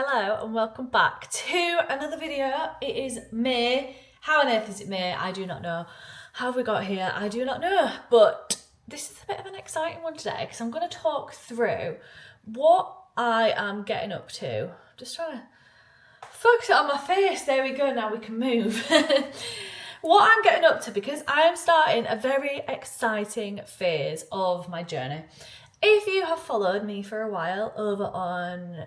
Hello and welcome back to another video. It is May. How on earth is it May? I do not know. How have we got here? I do not know. But this is a bit of an exciting one today because I'm going to talk through what I am getting up to. Just trying to focus it on my face. There we go. Now we can move. What I'm getting up to, because I am starting a very exciting phase of my journey. If you have followed me for a while over on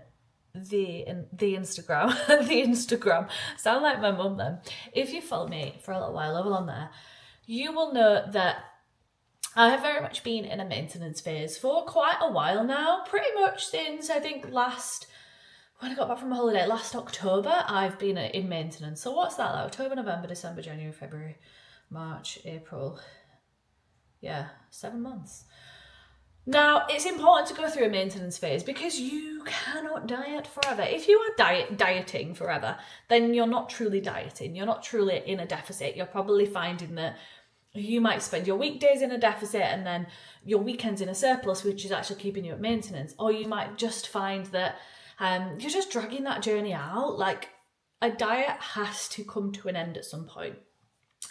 the Instagram, the Instagram, sound like my mum then. If you follow me for a little while over on there, you will know that I have very much been in a maintenance phase for quite a while now, pretty much since I think when I got back from a holiday last October, I've been in maintenance. So what's that like? October, November, December, January, February, March, April. Yeah, 7 months. Now, it's important to go through a maintenance phase because you cannot diet forever. If you are dieting forever, then you're not truly dieting. You're not truly in a deficit. You're probably finding that you might spend your weekdays in a deficit and then your weekends in a surplus, which is actually keeping you at maintenance. Or you might just find that you're just dragging that journey out. Like, a diet has to come to an end at some point.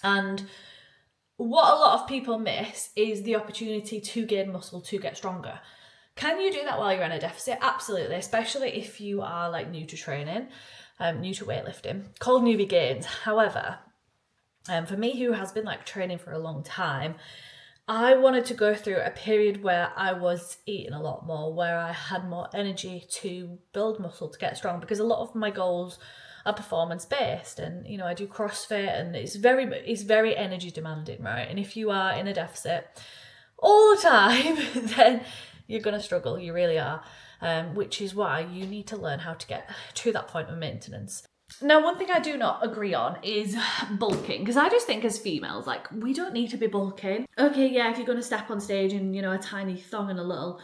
And what a lot of people miss is the opportunity to gain muscle, to get stronger. Can you do that while you're in a deficit? Absolutely, especially if you are like new to training, new to weightlifting, called newbie gains. However, for me who has been like training for a long time, I wanted to go through a period where I was eating a lot more, where I had more energy to build muscle, to get strong, because a lot of my goals are performance based, and you know, I do CrossFit and it's very energy demanding, right? And if you are in a deficit all the time, then you're gonna struggle. You really are, which is why you need to learn how to get to that point of maintenance. Now, one thing I do not agree on is bulking, because I just think as females, like, we don't need to be bulking. Okay, yeah, if you're going to step on stage in, you know, a tiny thong and a little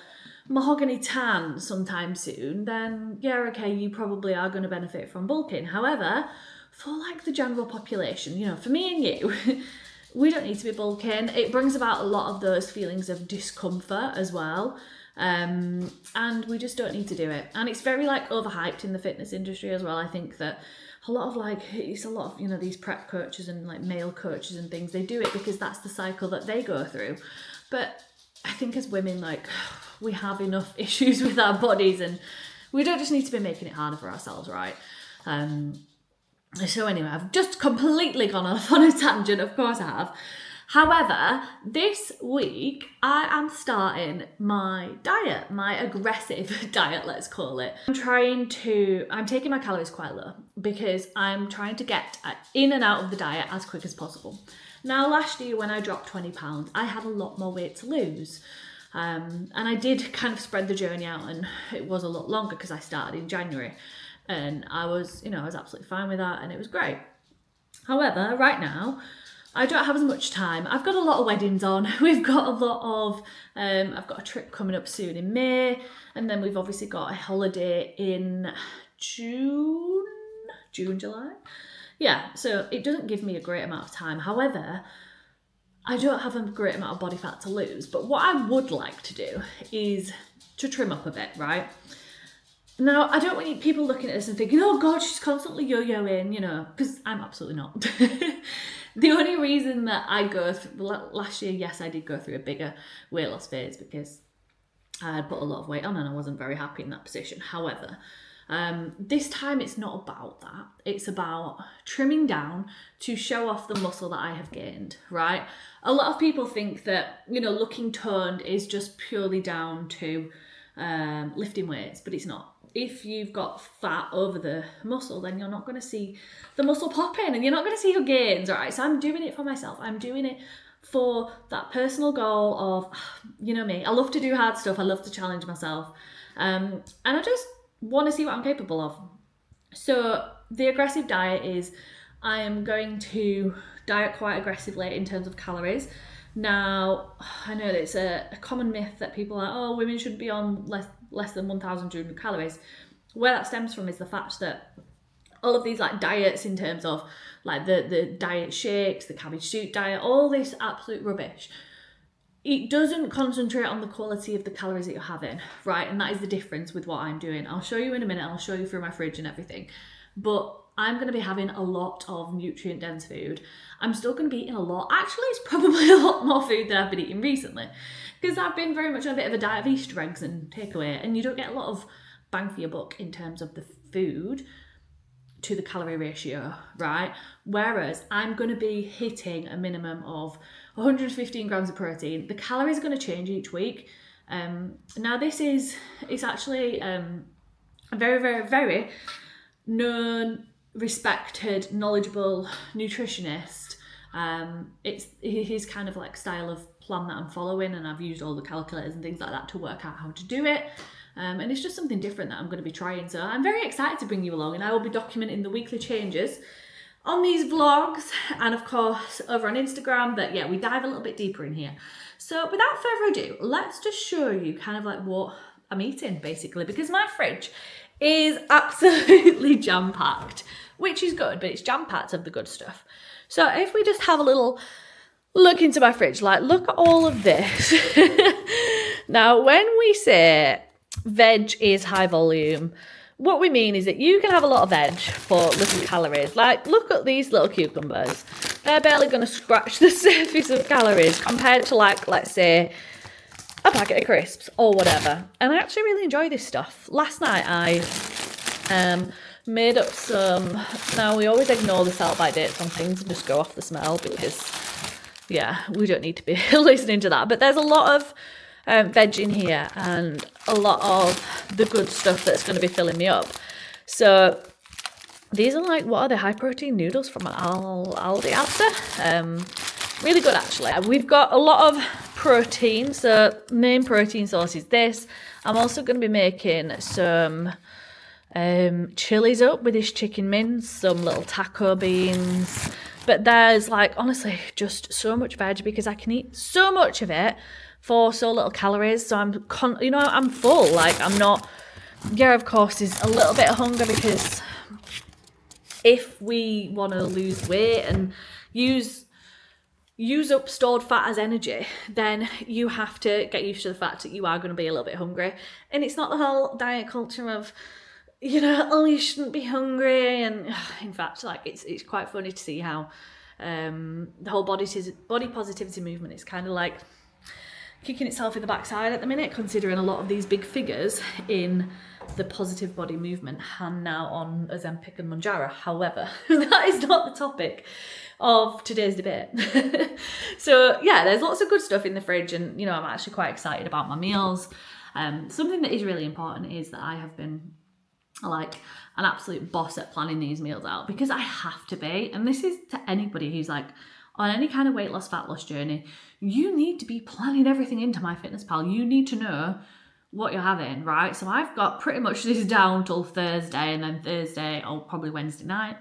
mahogany tan sometime soon, then yeah, okay, you probably are going to benefit from bulking. However, for like the general population, you know, for me and you, we don't need to be bulking. It brings about a lot of those feelings of discomfort as well. And we just don't need to do it. And it's very like overhyped in the fitness industry as well. I think that it's a lot of, you know, these prep coaches and like male coaches and things, they do it because that's the cycle that they go through. But I think as women, like, we have enough issues with our bodies and we don't just need to be making it harder for ourselves, right? So anyway, I've just completely gone off on a tangent, of course I have. However, this week I am starting my diet, my aggressive diet, let's call it. I'm taking my calories quite low because I'm trying to get in and out of the diet as quick as possible. Now, last year when I dropped 20 pounds, I had a lot more weight to lose. And I did kind of spread the journey out, and it was a lot longer because I started in January. And I was absolutely fine with that and it was great. However, right now, I don't have as much time. I've got a lot of weddings on. We've got a lot of, I've got a trip coming up soon in May. And then we've obviously got a holiday in June, July. Yeah, so it doesn't give me a great amount of time. However, I don't have a great amount of body fat to lose. But what I would like to do is to trim up a bit, right? Now, I don't want people looking at this and thinking, oh God, she's constantly yo-yoing, you know, because I'm absolutely not. The only reason that I last year, yes, I did go through a bigger weight loss phase because I had put a lot of weight on and I wasn't very happy in that position. However, this time it's not about that. It's about trimming down to show off the muscle that I have gained, right? A lot of people think that, you know, looking toned is just purely down to lifting weights, but it's not. If you've got fat over the muscle, then you're not going to see the muscle pop in and you're not going to see your gains, right? So I'm doing it for myself. I'm doing it for that personal goal of, you know me, I love to do hard stuff. I love to challenge myself. And I just want to see what I'm capable of. So the aggressive diet is, I am going to diet quite aggressively in terms of calories. Now, I know that it's a common myth that people are, oh, women shouldn't be on less than 1,200 calories. Where that stems from is the fact that all of these like diets in terms of like the diet shakes, the cabbage soup diet, all this absolute rubbish, it doesn't concentrate on the quality of the calories that you're having, right? And that is the difference with what I'm doing. I'll show you in a minute. I'll show you through my fridge and everything. But I'm going to be having a lot of nutrient dense food. I'm still going to be eating a lot. Actually, it's probably a lot more food than I've been eating recently, because I've been very much on a bit of a diet of Easter eggs and takeaway, and you don't get a lot of bang for your buck in terms of the food to the calorie ratio, right? Whereas I'm going to be hitting a minimum of 115 grams of protein. The calories are going to change each week. Now it's actually a very, very, very known, respected, knowledgeable nutritionist. It's his kind of like style of plan that I'm following, and I've used all the calculators and things like that to work out how to do it. And it's just something different that I'm going to be trying. So I'm very excited to bring you along, and I will be documenting the weekly changes on these vlogs and of course over on Instagram. But yeah, we dive a little bit deeper in here. So without further ado, let's just show you kind of like what I'm eating basically, because my fridge is absolutely jam-packed, which is good, but it's jam-packed of the good stuff. So if we just have a little look into my fridge, like look at all of this. Now, when we say veg is high volume, what we mean is that you can have a lot of veg for little calories. Like, look at these little cucumbers. They're barely going to scratch the surface of calories compared to, like, let's say, a packet of crisps or whatever. And I actually really enjoy this stuff. Last night I made up some. Now, we always ignore the sell-by dates on things and just go off the smell because, yeah, we don't need to be listening to that. But there's a lot of veg in here and a lot of the good stuff that's going to be filling me up. So these are like, what are they, high protein noodles from Aldi Asda. Really good actually. We've got a lot of protein, so main protein source is this. I'm also going to be making some chilies up with this chicken mince, some little taco beans. But there's like honestly just so much veg because I can eat so much of it for so little calories. So I'm full. Like I'm not, yeah, of course there's a little bit of hunger because if we want to lose weight and use up stored fat as energy, then you have to get used to the fact that you are going to be a little bit hungry. And it's not the whole diet culture of, oh, you shouldn't be hungry. And in fact, like it's quite funny to see how the whole body positivity movement is kind of like kicking itself in the backside at the minute, considering a lot of these big figures in the positive body movement hand now on Ozempic and Mounjaro. However, that is not the topic of today's debate. So yeah, there's lots of good stuff in the fridge, and I'm actually quite excited about my meals. Something that is really important is that I have been like an absolute boss at planning these meals out, because I have to be. And this is to anybody who's like on any kind of weight loss, fat loss journey. You need to be planning everything into MyFitnessPal. You need to know what you're having, right? So I've got pretty much this down till Thursday, and then Thursday or probably Wednesday night,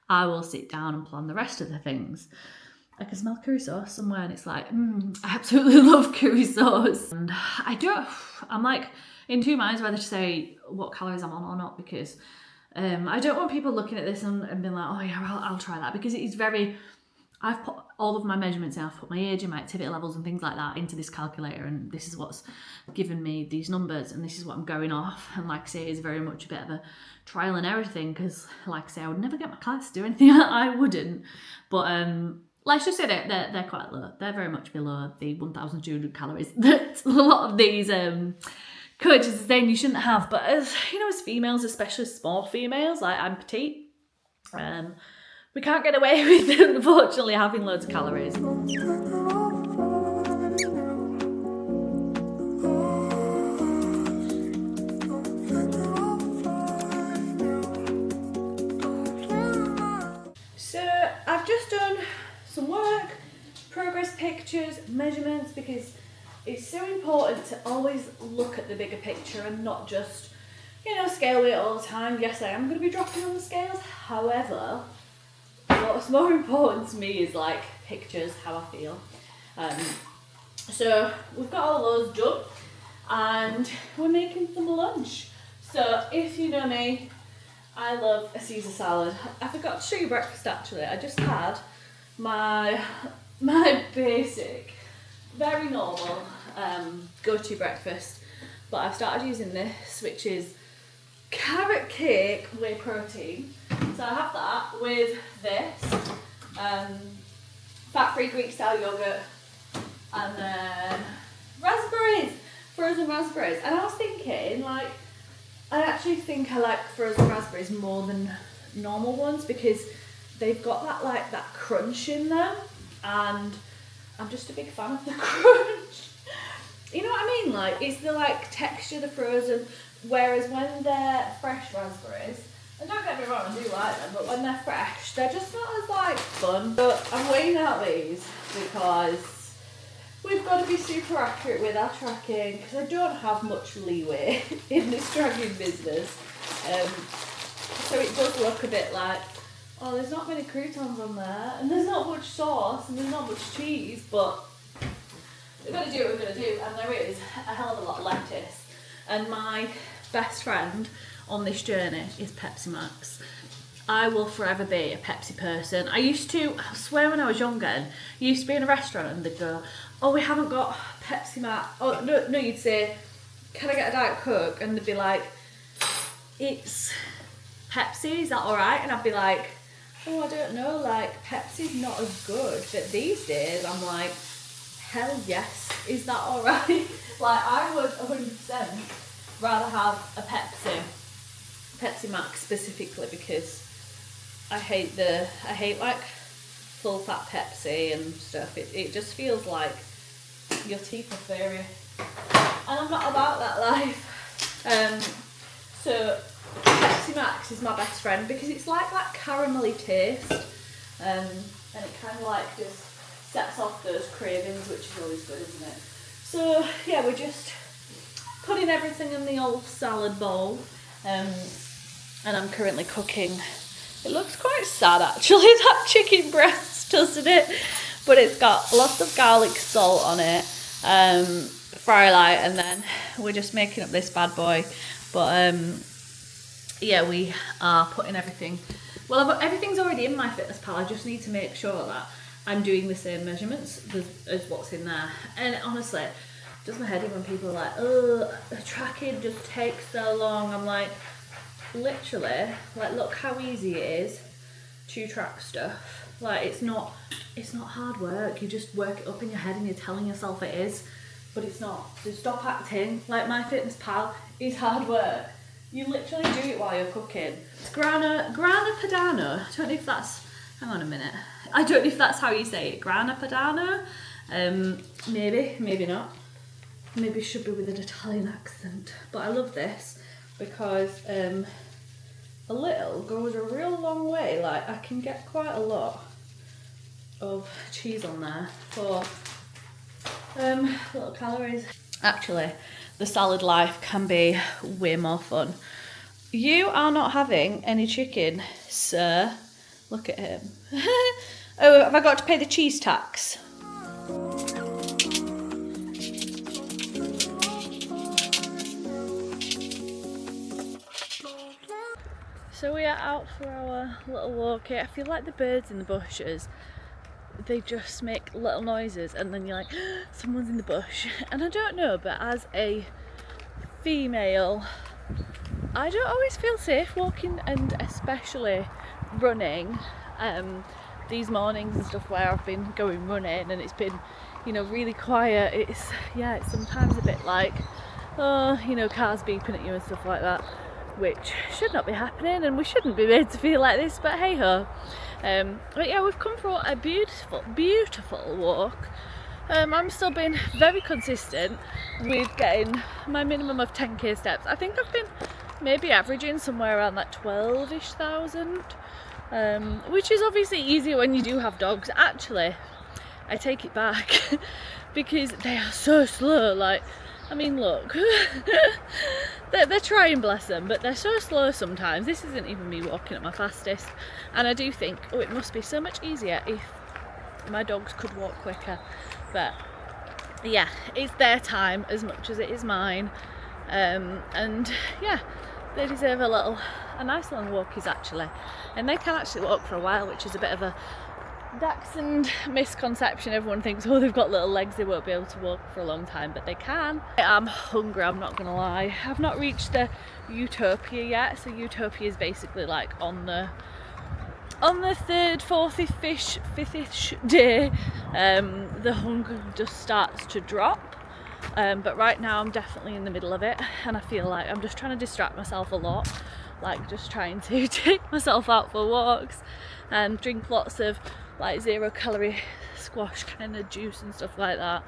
I will sit down and plan the rest of the things. I can smell curry sauce somewhere, and it's like, I absolutely love curry sauce. And I'm like in two minds whether to say what calories I'm on or not, because I don't want people looking at this and being like, oh yeah, I'll try that, because it is very, I've put all of my measurements in, I've put my age and my activity levels and things like that into this calculator, and this is what's given me these numbers, and this is what I'm going off. And like I say, it's very much a bit of a trial and error thing, because like I say, I would never get my clients to do anything I wouldn't. But let's just say they're quite low. They're very much below the 1,200 calories that a lot of these coaches are saying you shouldn't have. But as females, especially small females, like I'm petite, we can't get away with, unfortunately, having loads of calories. So I've just done some work, progress pictures, measurements, because it's so important to always look at the bigger picture and not just, scale weight all the time. Yes, I am going to be dropping on the scales. However, what's more important to me is like pictures, how I feel. So we've got all those done, and we're making some lunch. So if you know me, I love a Caesar salad. I forgot to show you breakfast actually. I just had my basic very normal go-to breakfast, but I've started using this, which is carrot cake whey protein. So I have that with this, fat-free Greek style yogurt, and then raspberries, frozen raspberries. And I was thinking, like, I actually think I like frozen raspberries more than normal ones because they've got that, like, that crunch in them, and I'm just a big fan of the crunch. You know what I mean? Like, it's the, like, texture, the frozen, whereas when they're fresh raspberries, and don't get me wrong, I do like them, but when they're fresh, they're just not as, like, fun. But I'm weighing out these because we've got to be super accurate with our tracking, because I don't have much leeway in this tracking business. So it does look a bit like, oh, there's not many croutons on there, and there's not much sauce, and there's not much cheese, but we've got to do what we're going to do, and there is a hell of a lot of lettuce. And my best friend on this journey is Pepsi Max. I will forever be a Pepsi person. I swear when I was younger, and you used to be in a restaurant and they'd go, oh, we haven't got Pepsi Max. Oh, no, you'd say, can I get a Diet Coke? And they'd be like, it's Pepsi, is that alright? And I'd be like, oh, I don't know, like, Pepsi's not as good. But these days, I'm like, hell yes, is that alright? Like, I would 100% rather have a Pepsi Max specifically, because I hate like full fat Pepsi and stuff. It just feels like your teeth are fairy, and I'm not about that life. So Pepsi Max is my best friend because it's like that caramelly taste, and it kind of like just sets off those cravings, which is always good, isn't it? So yeah, we're just putting everything in the old salad bowl, and I'm currently cooking. It looks quite sad actually, that chicken breast, doesn't it? But it's got lots of garlic salt on it, fry light, and then we're just making up this bad boy. But yeah, we are putting everything, well, everything's already in MyFitnessPal. I just need to make sure that I'm doing the same measurements as what's in there. And honestly, it does my head in when people are like, oh, the tracking just takes so long. I'm like, literally, like, look how easy it is to track stuff. Like, it's not hard work. You just work it up in your head and you're telling yourself it is, but it's not. So stop acting like MyFitnessPal is hard work. You literally do it while you're cooking. It's grana padano. I don't know if that's, hang on a minute, I don't know if that's how you say it. Grana padano. Maybe not. Maybe it should be with an Italian accent. But I love this because a little goes a real long way. Like, I can get quite a lot of cheese on there for little calories. Actually, the salad life can be way more fun. You are not having any chicken, sir. Look at him. Oh, have I got to pay the cheese tax? So we are out for our little walk here. I feel like the birds in the bushes, they just make little noises and then you're like, someone's in the bush. And I don't know, but as a female, I don't always feel safe walking, and especially running. These mornings and stuff where I've been going running and it's been, you know, really quiet. It's sometimes a bit like, oh, you know, cars beeping at you and stuff like that, which should not be happening, and we shouldn't be made to feel like this, but hey ho. But yeah, we've come for a beautiful walk. I'm still being very consistent with getting my minimum of 10k steps. I think I've been maybe averaging somewhere around that 12-ish thousand, which is obviously easier when you do have dogs. Actually, I take it back because they are so slow. Like, I mean, look, they're trying, bless them, but they're so slow sometimes. This isn't even me walking at my fastest, and I do think, oh, it must be so much easier if my dogs could walk quicker. But yeah, it's their time as much as it is mine, and yeah, they deserve a nice long walkies actually, and they can actually walk for a while, which is a bit of a Dachshund misconception. Everyone thinks, oh, they've got little legs, they won't be able to walk for a long time, but they can. I'm hungry, I'm not gonna lie. I've not reached the utopia yet. So utopia is basically like on the third, fourth-ish, fifth-ish day, the hunger just starts to drop. But right now I'm definitely in the middle of it, and I feel like I'm just trying to distract myself a lot, like just trying to take myself out for walks and drink lots of like 0-calorie squash kind of juice and stuff like that,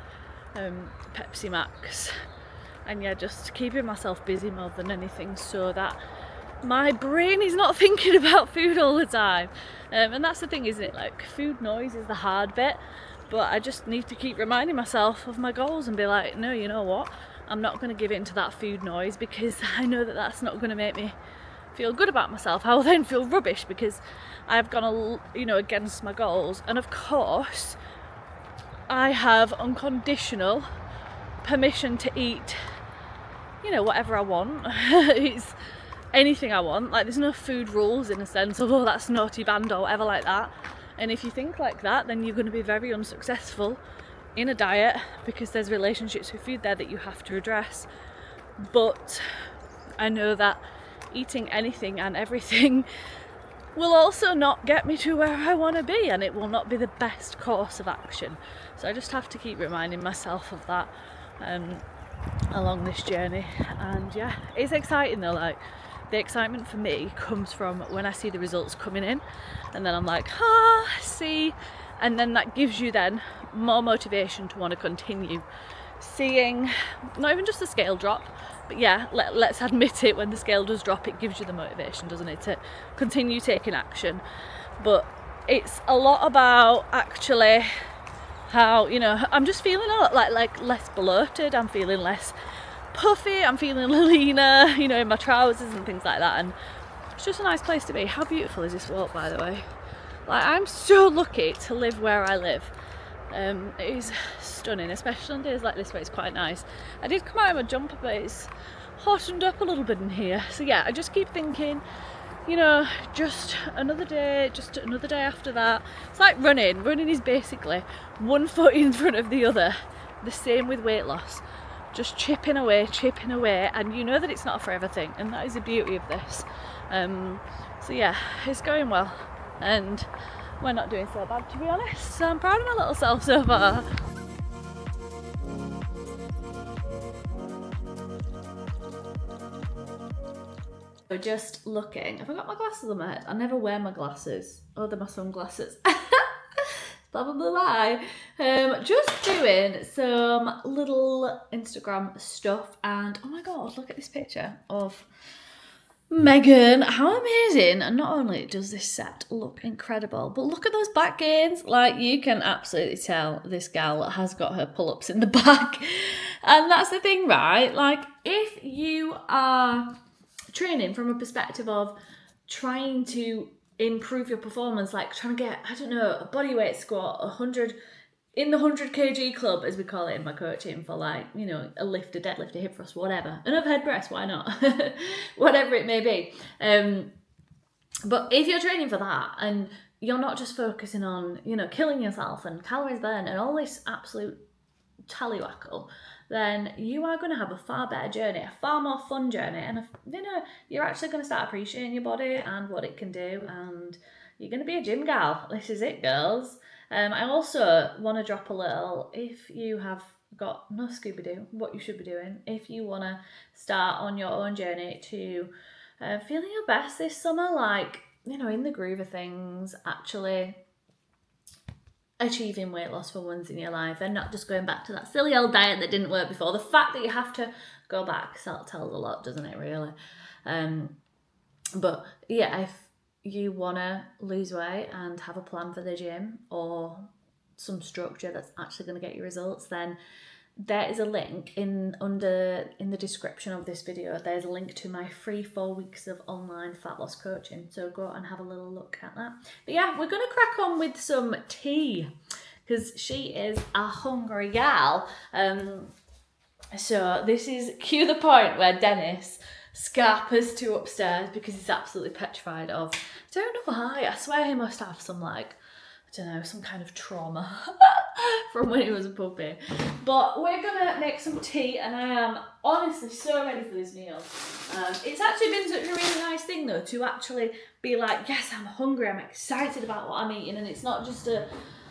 Pepsi Max, and yeah, just keeping myself busy more than anything so that my brain is not thinking about food all the time. And that's the thing, isn't it? Like, food noise is the hard bit, but I just need to keep reminding myself of my goals and be like, no, you know what, I'm not going to give in to that food noise, because I know that that's not going to make me feel good about myself. I will then feel rubbish because I've gone, you know, against my goals. And of course I have unconditional permission to eat, you know, whatever I want. It's anything I want. Like, there's no food rules in a sense of, oh, that's naughty band or whatever like that. And if you think like that, then you're going to be very unsuccessful in a diet, because there's relationships with food there that you have to address. But I know that eating anything and everything will also not get me to where I want to be, and it will not be the best course of action. So I just have to keep reminding myself of that along this journey. And yeah, it's exciting though. Like, the excitement for me comes from when I see the results coming in, and then I'm like, see, and then that gives you then more motivation to want to continue seeing, not even just the scale drop, but yeah, let's admit it, when the scale does drop, it gives you the motivation, doesn't it, to continue taking action. But it's a lot about actually how, you know, I'm just feeling a lot like less bloated, I'm feeling less puffy, I'm feeling leaner, you know, in my trousers and things like that, and it's just a nice place to be. How beautiful is this walk, by the way? Like, I'm so lucky to live where I live. It is stunning, especially on days like this where it's quite nice. I did come out of my jumper, but it's hottened up a little bit in here. So yeah, I just keep thinking, you know, just another day after that. It's like running. Running is basically one foot in front of the other. The same with weight loss. Just chipping away, and you know that it's not a forever thing, and that is the beauty of this. So yeah, it's going well, and we're not doing so bad, to be honest. So I'm proud of my little self so far. So just looking, have I got my glasses on my head? I never wear my glasses. Oh, they're my sunglasses. Probably lie. Just doing some little Instagram stuff, and oh my god, look at this picture of Megan. How amazing. And not only does this set look incredible, but look at those back gains. Like, you can absolutely tell this gal has got her pull-ups in the back. And that's the thing, right? Like, if you are training from a perspective of trying to improve your performance, like trying to get, I don't know, a bodyweight squat, 100 in the 100 kg club, as we call it in my coaching, for like, you know, a lift, a deadlift, a hip thrust, whatever, an overhead press, why not? Whatever it may be. But if you're training for that and you're not just focusing on, you know, killing yourself and calories burned and all this absolute tallywhackle, then you are going to have a far better journey, a far more fun journey, and you know, you're actually going to start appreciating your body and what it can do, and you're going to be a gym gal. This is it, girls. I also want to drop a little, if you have got no Scooby-Doo, what you should be doing, if you want to start on your own journey to feeling your best this summer, like, you know, in the groove of things, actually achieving weight loss for once in your life and not just going back to that silly old diet that didn't work before. The fact that you have to go back tells a lot, doesn't it, really? But yeah, if you want to lose weight and have a plan for the gym or some structure that's actually going to get you results, then there is a link in the description of this video. There's a link to my free 4 weeks of online fat loss coaching, so go and have a little look at that. But yeah, we're going to crack on with some tea because she is a hungry gal. So this is cue the point where Dennis scarpers to upstairs because he's absolutely petrified of, I don't know why, I swear he must have some like I don't know, some kind of trauma from when he was a puppy. But we're gonna make some tea, and I am honestly so ready for this meal. It's actually been such a really nice thing though to actually be like, yes, I'm hungry, I'm excited about what I'm eating, and it's not just a,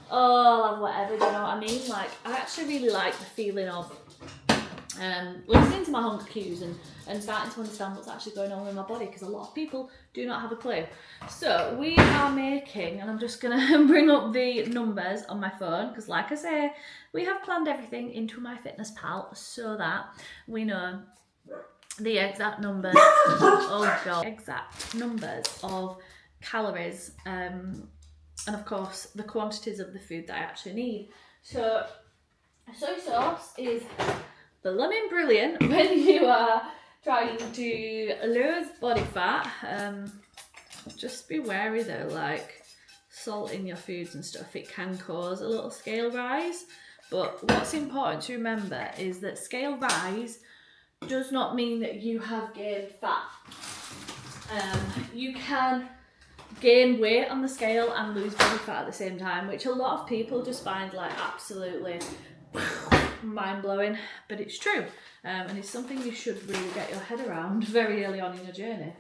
oh, I'll have whatever, do you know what I mean? Like, I actually really like the feeling of listening to my hunger cues and starting to understand what's actually going on with my body, because a lot of people do not have a clue. So we are making, and I'm just gonna bring up the numbers on my phone, because like I say, we have planned everything into MyFitnessPal so that we know the exact numbers, oh god, exact numbers of calories, and of course the quantities of the food that I actually need. So soy sauce is blooming brilliant when you are trying to lose body fat. Just be wary though, like salt in your foods and stuff, it can cause a little scale rise. But what's important to remember is that scale rise does not mean that you have gained fat. You can gain weight on the scale and lose body fat at the same time, which a lot of people just find like absolutely mind-blowing, but it's true, and it's something you should really get your head around very early on in your journey.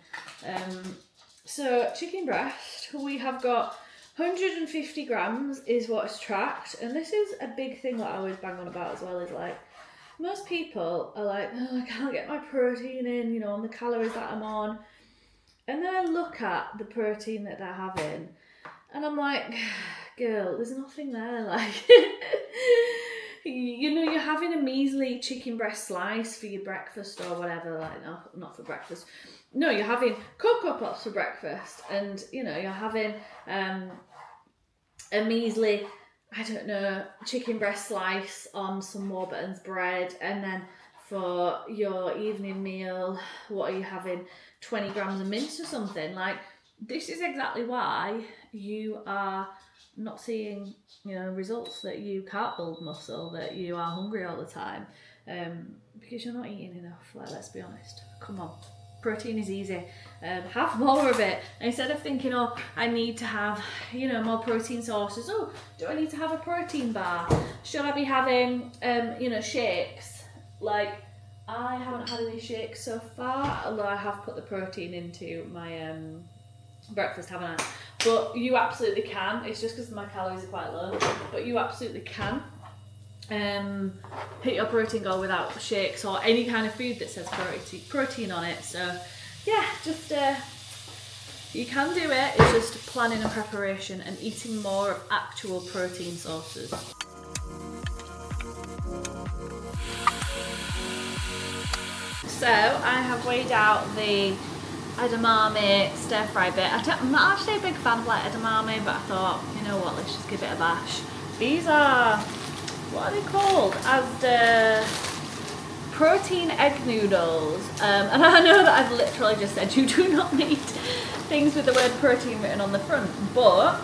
So chicken breast, we have got 150 grams is what's tracked, and this is a big thing that I always bang on about as well, is like most people are like, oh, I can't get my protein in, you know, on the calories that I'm on, and then I look at the protein that they're having and I'm like, girl, there's nothing there. Like you know, you're having a measly chicken breast slice for your breakfast or whatever, like, no, not for breakfast. No, you're having Cocoa Pops for breakfast, and, you know, you're having a measly, I don't know, chicken breast slice on some Warburton's bread, and then for your evening meal, what are you having? 20 grams of mince or something. Like, this is exactly why you are not seeing, you know, results, that you can't build muscle, that you are hungry all the time, because you're not eating enough. Like, let's be honest, come on, protein is easy. Have more of it, instead of thinking, oh, I need to have, you know, more protein sources. Oh, do I need to have a protein bar? Should I be having you know, shakes? Like, I haven't had any shakes so far, although I have put the protein into my breakfast, haven't I? But you absolutely can. It's just because my calories are quite low, but you absolutely can hit your protein goal without shakes or any kind of food that says protein on it. So yeah, just you can do it. It's just planning and preparation and eating more of actual protein sources. So I have weighed out the edamame stir fry bit. I'm not actually a big fan of like edamame, but I thought, you know what, let's just give it a bash. These are, what are they called? As the protein egg noodles. And I know that I've literally just said you do not need things with the word protein written on the front, but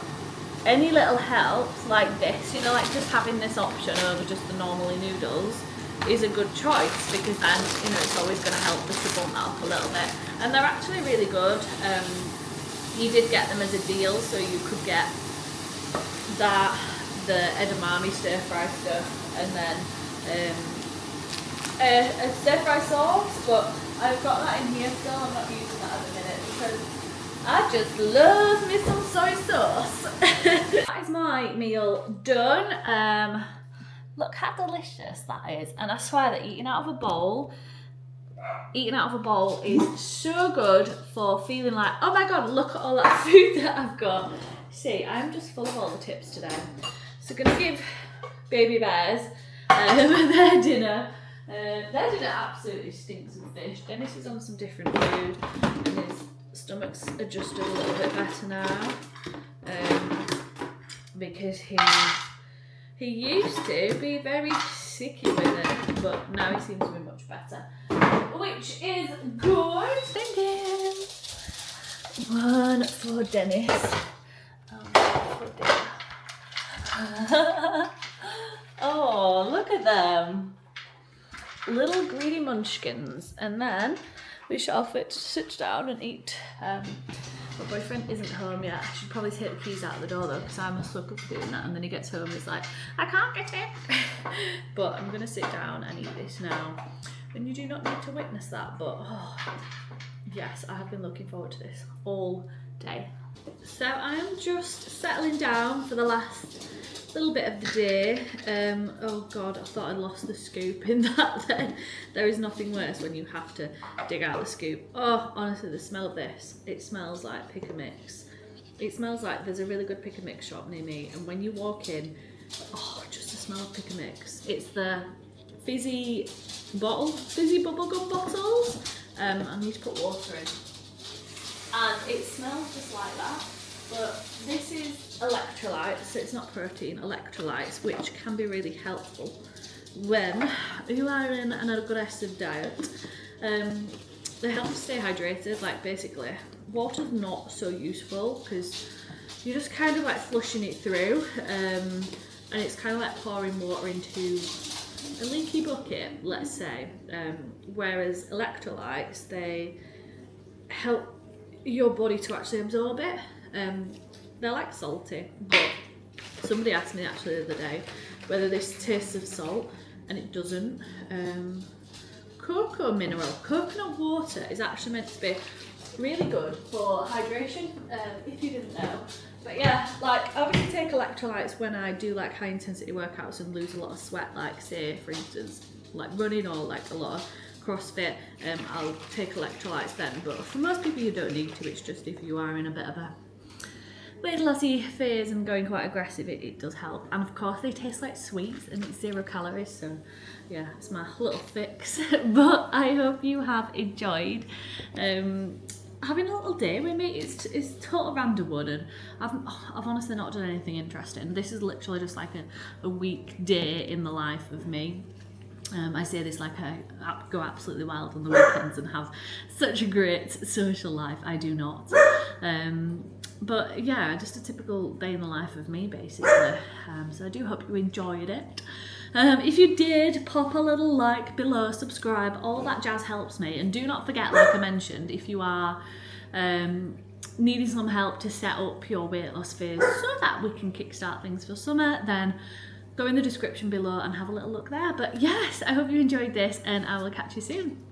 any little helps like this, you know, like just having this option over just the normally noodles is a good choice, because then, you know, it's always going to help the trouble milk a little bit. And they're actually really good. You did get them as a deal, so you could get that, the edamame stir fry stuff, and then a stir fry sauce, but I've got that in here still. I'm not using that at the minute because I just love me some soy sauce. That is my meal done. Look how delicious that is, and I swear that eating out of a bowl is so good for feeling like, oh my god, look at all that food that I've got. See, I'm just full of all the tips today. So gonna give baby bears their dinner. Their dinner absolutely stinks of fish. Dennis is on some different food and his stomach's adjusted a little bit better now, because he used to be very sicky with it, but now he seems to be much better, which is good. Thinking one for Dennis. Oh, look at them, little greedy munchkins. And then we shall fit to sit down and eat My boyfriend isn't home yet. I should probably take the keys out of the door though, because I'm a sucker for doing that, and then he gets home and he's like, I can't get in. But I'm gonna sit down and eat this now. And you do not need to witness that, but oh, yes, I have been looking forward to this all day. So I am just settling down for the last little bit of the day. Oh God, I thought I'd lost the scoop in that then. There is nothing worse when you have to dig out the scoop. Oh, honestly, the smell of this, it smells like pick and mix. It smells like there's a really good pick and mix shop near me, and when you walk in, oh, just the smell of pick and mix. It's the fizzy bubblegum bottles. I need to put water in. And it smells just like that. But this is electrolytes, so it's not protein, electrolytes, which can be really helpful when you are in an aggressive diet. They help you stay hydrated. Like, basically, water's not so useful because you're just kind of like flushing it through, and it's kind of like pouring water into a leaky bucket, let's say. Whereas electrolytes, they help your body to actually absorb it. They're like salty, but somebody asked me actually the other day whether this tastes of salt, and it doesn't. Coconut water is actually meant to be really good for hydration, if you didn't know. But yeah, like, I obviously take electrolytes when I do like high intensity workouts and lose a lot of sweat, like say for instance like running or like a lot of CrossFit. I'll take electrolytes then, but for most people you don't need to. It's just if you are in a bit of a weight lossy phase and going quite aggressive, it does help. And of course they taste like sweets and it's 0 calories, so yeah, it's my little fix. But I hope you have enjoyed having a little day with me. It's total random one, and I've honestly not done anything interesting. This is literally just like a weekday in the life of me. I say this like I go absolutely wild on the weekends and have such a great social life. I do not. But yeah, just a typical day in the life of me, basically. So I do hope you enjoyed it. If you did, pop a little like below, subscribe, all that jazz helps me. And do not forget, like I mentioned, if you are needing some help to set up your weight loss phase so that we can kickstart things for summer, then go in the description below and have a little look there. But yes, I hope you enjoyed this, and I will catch you soon.